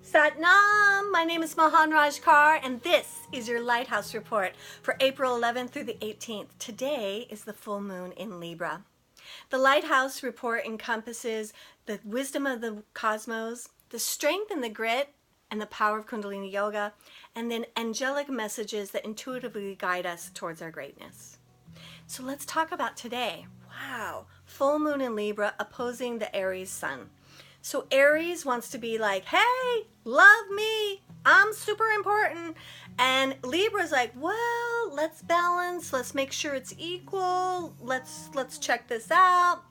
Satnam! My name is Mahanraj Kaur, and this is your Lighthouse report for April 11th through the 18th. Today is the full moon in Libra. The Lighthouse report encompasses the wisdom of the cosmos, the strength and the grit, and the power of Kundalini yoga, and then angelic messages that intuitively guide us towards our greatness. So let's talk about today. Wow, full moon in Libra opposing the Aries sun. So Aries wants to be like, hey, love me, I'm super important. And Libra's like, well, let's balance, let's make sure it's equal, let's check this out.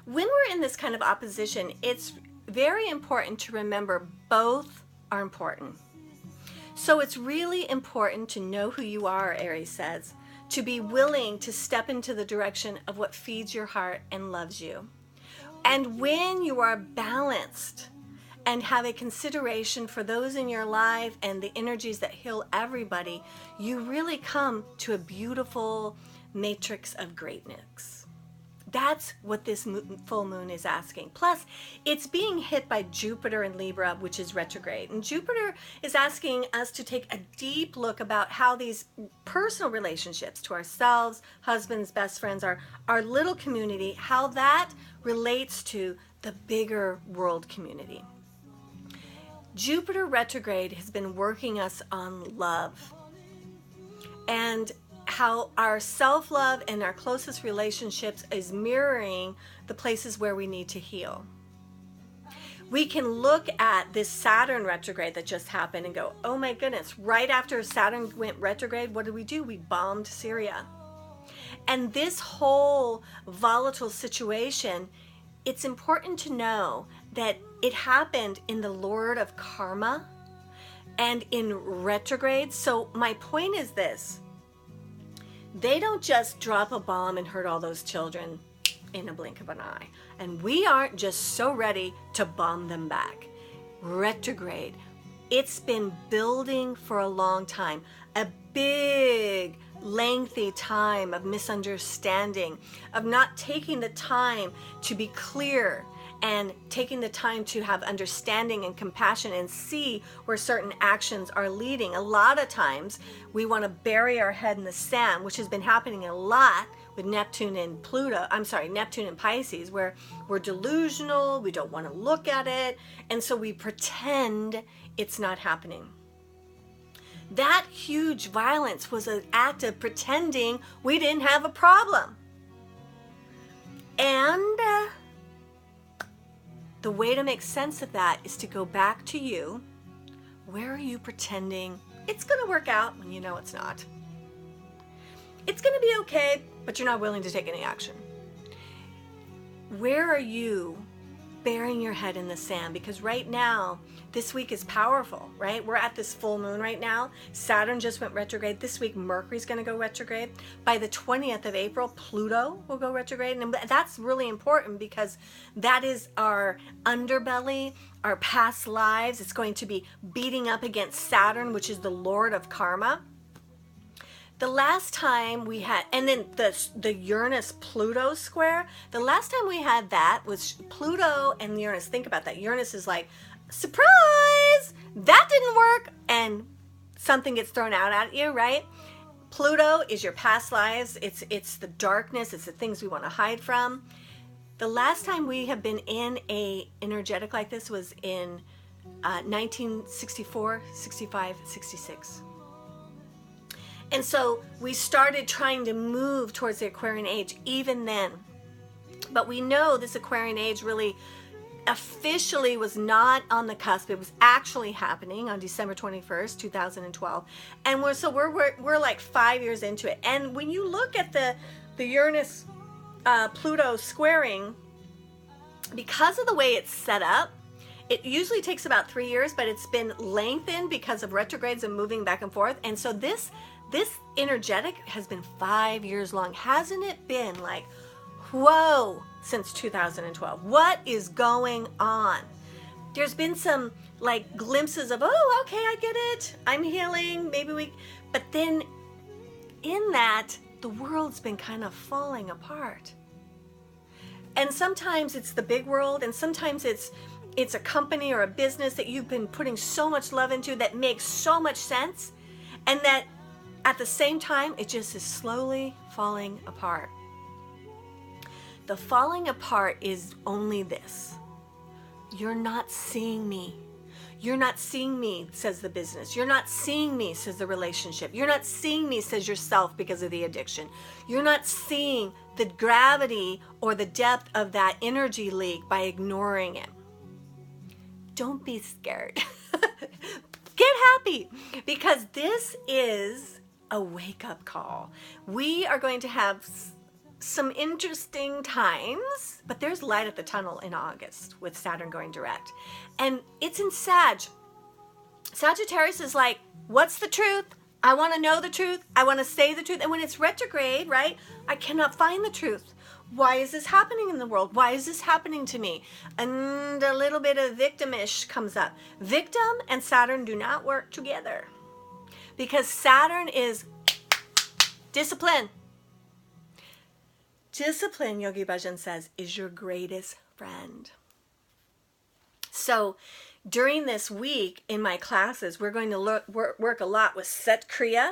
When we're in this kind of opposition, it's very important to remember both are important. So it's really important to know who you are, Aries says, to be willing to step into the direction of what feeds your heart and loves you. And when you are balanced and have a consideration for those in your life and the energies that heal everybody, you really come to a beautiful matrix of greatness. That's what this full moon is asking. Plus, it's being hit by Jupiter in Libra, which is retrograde. And Jupiter is asking us to take a deep look about how these personal relationships to ourselves, husbands, best friends, our little community, how that relates to the bigger world community. Jupiter retrograde has been working us on love and how our self-love and our closest relationships is mirroring the places where we need to heal. We can look at this Saturn retrograde that just happened and go, oh my goodness, right after Saturn went retrograde, what did? We bombed Syria. And this whole volatile situation, it's important to know that it happened in the Lord of Karma and in retrograde. So my point is this. They don't just drop a bomb and hurt all those children in a blink of an eye. And we aren't just so ready to bomb them back. Retrograde, it's been building for a long time. A big, lengthy time of misunderstanding, of not taking the time to be clear and taking the time to have understanding and compassion and see where certain actions are leading. A lot of times we want to bury our head in the sand, which has been happening a lot with Neptune and Neptune and Pisces, where we're delusional, we don't want to look at it, and so we pretend it's not happening. That huge violence was an act of pretending we didn't have a problem. And the way to make sense of that is to go back to you. Where are you pretending it's going to work out when you know it's not? It's going to be okay, but you're not willing to take any action. Where are you burying your head in the sand? Because right now, this week is powerful, right? We're at this full moon right now. Saturn just went retrograde. This week, Mercury's going to go retrograde. By the 20th of April, Pluto will go retrograde. And that's really important because that is our underbelly, our past lives. It's going to be beating up against Saturn, which is the Lord of Karma. The last time we had, and then the Uranus-Pluto square, the last time we had that was Pluto and Uranus. Think about that. Uranus is like, surprise, that didn't work, and something gets thrown out at you, right? Pluto is your past lives. It's the darkness. It's the things we want to hide from. The last time we have been in a energetic like this was in 1964, 65, 66. And so we started trying to move towards the Aquarian age even then. But we know this Aquarian age really officially was not on the cusp. It was actually happening on December 21st, 2012. And we're like 5 years into it. And when you look at the Uranus Pluto squaring, because of the way it's set up, it usually takes about 3 years, but it's been lengthened because of retrogrades and moving back and forth. And so this energetic has been 5 years long. Hasn't it been like, whoa, since 2012? What is going on? There's been some like glimpses of, oh, okay, I get it. I'm healing. But then in that, the world's been kind of falling apart. And sometimes it's the big world, and sometimes it's it's a company or a business that you've been putting so much love into that makes so much sense, and that at the same time, it just is slowly falling apart. The falling apart is only this. You're not seeing me. You're not seeing me, says the business. You're not seeing me, says the relationship. You're not seeing me, says yourself, because of the addiction. You're not seeing the gravity or the depth of that energy leak by ignoring it. Don't be scared. Get happy, because this is a wake-up call. We are going to have some interesting times, but there's light at the tunnel in August with Saturn going direct. And it's in Sag. Sagittarius is like, what's the truth? I want to know the truth. I want to say the truth. And when it's retrograde, right, I cannot find the truth. Why is this happening in the world? Why is this happening to me? And a little bit of victimish comes up. Victim and Saturn do not work together, because Saturn is discipline. Discipline, Yogi Bhajan says, is your greatest friend. So during this week in my classes, we're going to work a lot with Sat Kriya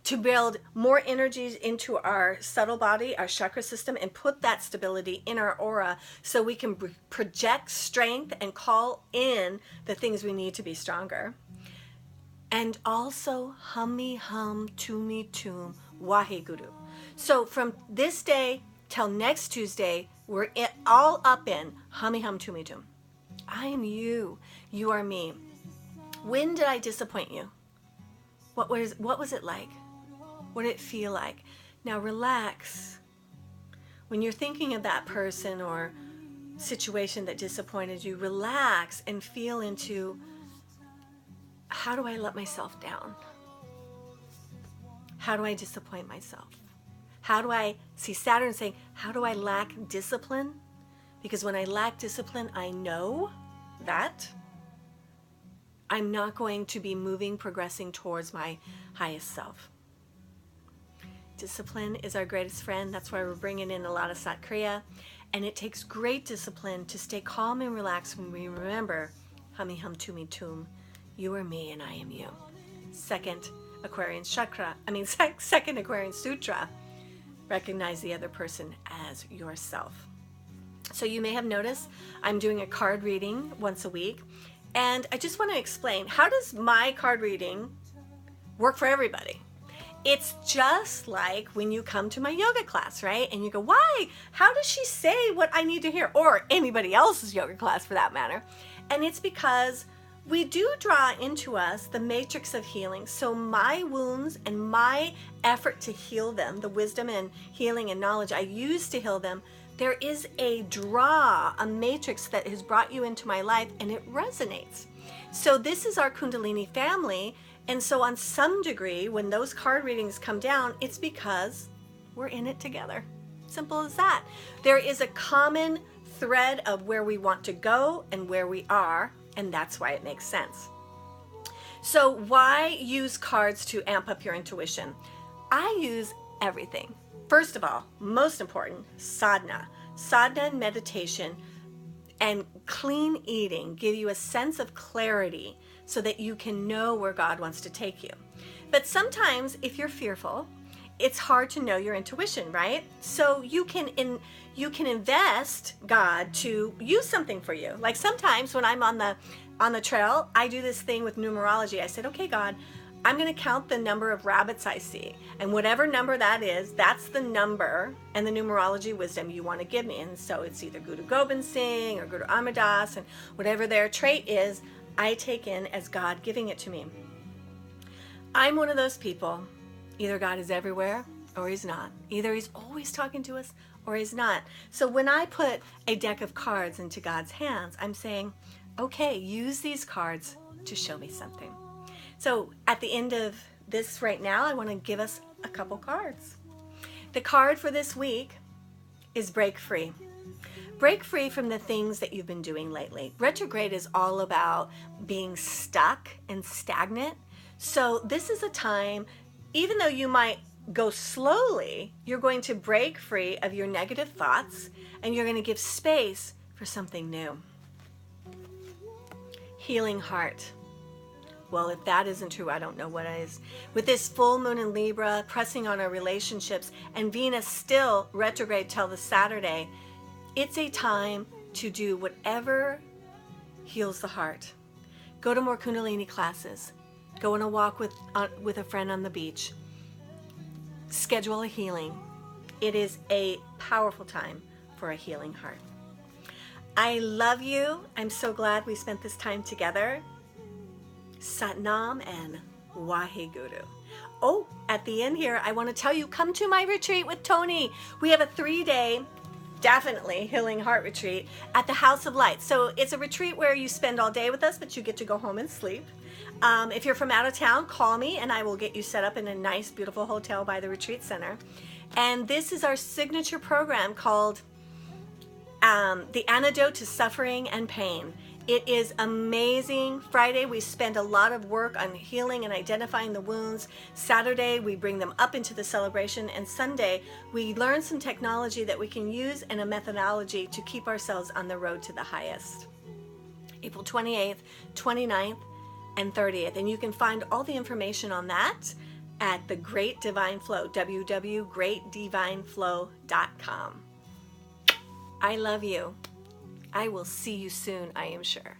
to build more energies into our subtle body, our chakra system, and put that stability in our aura so we can project strength and call in the things we need to be stronger. And also hummy hum tumi tum Waheguru. So from this day till next Tuesday, we're all up in hummy hum tumi tum. I am you. You are me. When did I disappoint you? What was it like? What did it feel like? Now relax. When you're thinking of that person or situation that disappointed you, relax and feel into, how do I let myself down? How do I disappoint myself? How do I see Saturn saying, how do I lack discipline? Because when I lack discipline, I know that I'm not going to be progressing towards my highest self. Discipline is our greatest friend. That's why we're bringing in a lot of Sat Kriya. And it takes great discipline to stay calm and relaxed when we remember, hummy hum tumi tum, you are me and I am you. Second Aquarian Sutra, recognize the other person as yourself. So you may have noticed I'm doing a card reading once a week. And I just want to explain, how does my card reading work for everybody? It's just like when you come to my yoga class, right? And you go, why? How does she say what I need to hear? Or anybody else's yoga class for that matter. And it's because we do draw into us the matrix of healing. So my wounds and my effort to heal them, the wisdom and healing and knowledge I use to heal them, there is a matrix that has brought you into my life, and it resonates. So this is our Kundalini family. And so on some degree, when those card readings come down, it's because we're in it together. Simple as that. There is a common thread of where we want to go and where we are, and that's why it makes sense. So why use cards to amp up your intuition? I use everything. First of all, most important, sadhana. Sadhana and meditation and clean eating give you a sense of clarity so that you can know where God wants to take you. But sometimes if you're fearful, it's hard to know your intuition, right? So you can invest God to use something for you. Like sometimes when I'm on the trail, I do this thing with numerology. I said, okay, God, I'm going to count the number of rabbits I see. And whatever number that is, that's the number and the numerology wisdom you want to give me. And so it's either Guru Gobind Singh or Guru Amadas, and whatever their trait is, I take in as God giving it to me. I'm one of those people, either God is everywhere or he's not. Either he's always talking to us or he's not. So when I put a deck of cards into God's hands, I'm saying, okay, use these cards to show me something. So at the end of this right now, I want to give us a couple cards. The card for this week is break free. Break free from the things that you've been doing lately. Retrograde is all about being stuck and stagnant. So this is a time, even though you might go slowly, you're going to break free of your negative thoughts and you're going to give space for something new. Healing heart. Well, if that isn't true, I don't know what is. With this full moon in Libra pressing on our relationships and Venus still retrograde till the Saturday, it's a time to do whatever heals the heart. Go to more Kundalini classes. Go on a walk with a friend on the beach. Schedule a healing. It is a powerful time for a healing heart. I love you. I'm so glad we spent this time together. Satnam and Waheguru. Oh, at the end here, I want to tell you, come to my retreat with Tony. We have a 3-day, definitely healing heart retreat at the House of Light. So it's a retreat where you spend all day with us, but you get to go home and sleep. If you're from out of town, call me and I will get you set up in a nice, beautiful hotel by the retreat center. And this is our signature program called The Antidote to Suffering and Pain. It is amazing. Friday, we spend a lot of work on healing and identifying the wounds. Saturday, we bring them up into the celebration. And Sunday, we learn some technology that we can use and a methodology to keep ourselves on the road to the highest. April 28th, 29th, and 30th. And you can find all the information on that at the Great Divine Flow, www.greatdivineflow.com. I love you. I will see you soon, I am sure.